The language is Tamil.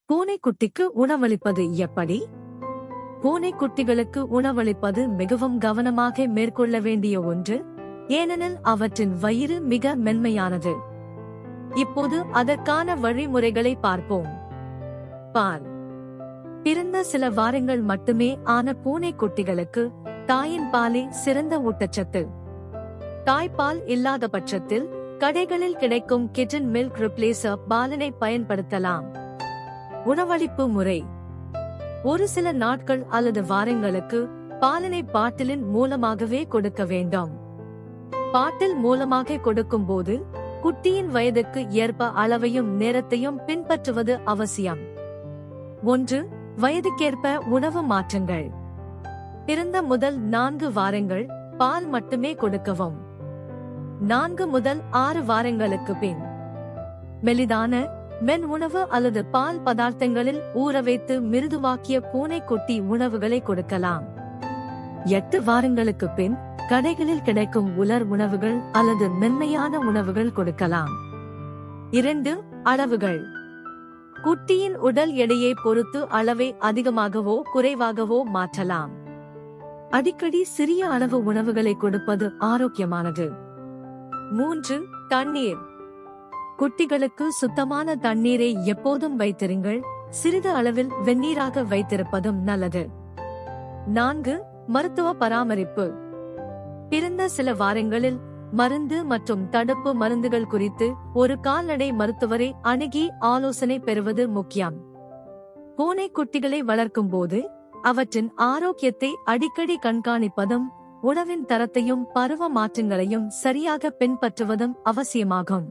பூனைக்குட்டிக்கு உணவளிப்பது எப்படி? பூனைக்குட்டிகளுக்கு உணவளிப்பது மிகவும் கவனமாக மேற்கொள்ள வேண்டிய ஒன்று, ஏனெனில் அவற்றின் வயிறு மிக மென்மையானது. இப்போது அதற்கான வழிமுறைகளை பார்ப்போம். பால். பிறந்த சில வாரங்கள் மட்டுமே ஆன பூனைக்குட்டிகளுக்கு தாயின் பாலே சிறந்த ஊட்டச்சத்து. தாய்ப்பால் இல்லாத பட்சத்தில் கடைகளில் கிடைக்கும் கிட்டன் மில்க் ரிப்ளேசர் பாலனை பயன்படுத்தலாம். உணவளிப்பு முறை. ஒரு சில நாட்கள் அல்லது வாரங்களுக்கு பாலனை பாட்டிலின் மூலமாகவே கொடுக்க வேண்டும். பாட்டில் மூலமாக கொடுக்கும் போது குட்டியின் வயதுக்கு ஏற்ப அளவையும் நேரத்தையும் பின்பற்றுவது அவசியம். 1. வயதுக்கேற்ப உணவு மாற்றங்கள். பிறந்த முதல் 4 வாரங்கள் பால் மட்டுமே கொடுக்கவும். 4 முதல் 6 வாரங்களுக்கு பின் மெலிதான மென் உணவு அல்லது பால் பதார்த்தங்களில் ஊற வைத்து மிருதுவாக்கிய பூனைக்குட்டி உணவுகளை கொடுக்கலாம். 8 வாரங்களுக்கு பின் கடைகளில் கிடைக்கும் உலர் உணவுகள் அல்லது மென்மையான உணவுகள் கொடுக்கலாம். 2. அளவுகள். குட்டியின் உடல் எடையை பொறுத்து அளவை அதிகமாகவோ குறைவாகவோ மாற்றலாம். அடிக்கடி சிறிய அளவு உணவுகளை கொடுப்பது ஆரோக்கியமானது. 3. தண்ணீர். குட்டிகளுக்கு சுத்தமான தண்ணீரை எப்போதும் வைத்திருங்கள், சிறிது அளவில் வெந்நீராக வைத்திருப்பதும் நல்லது. 4. மருத்துவ பராமரிப்பு. பிறந்த சில வாரங்களில் மருந்து மற்றும் தடுப்பு மருந்துகள் குறித்து ஒரு கால்நடை மருத்துவரை அணுகி ஆலோசனை பெறுவது முக்கியம். பூனைக்குட்டிகளை வளர்க்கும் போது அவற்றின் ஆரோக்கியத்தை அடிக்கடி கண்காணிப்பதும் உணவின் தரத்தையும் பருவ மாற்றங்களையும் சரியாக பின்பற்றுவதும் அவசியமாகும்.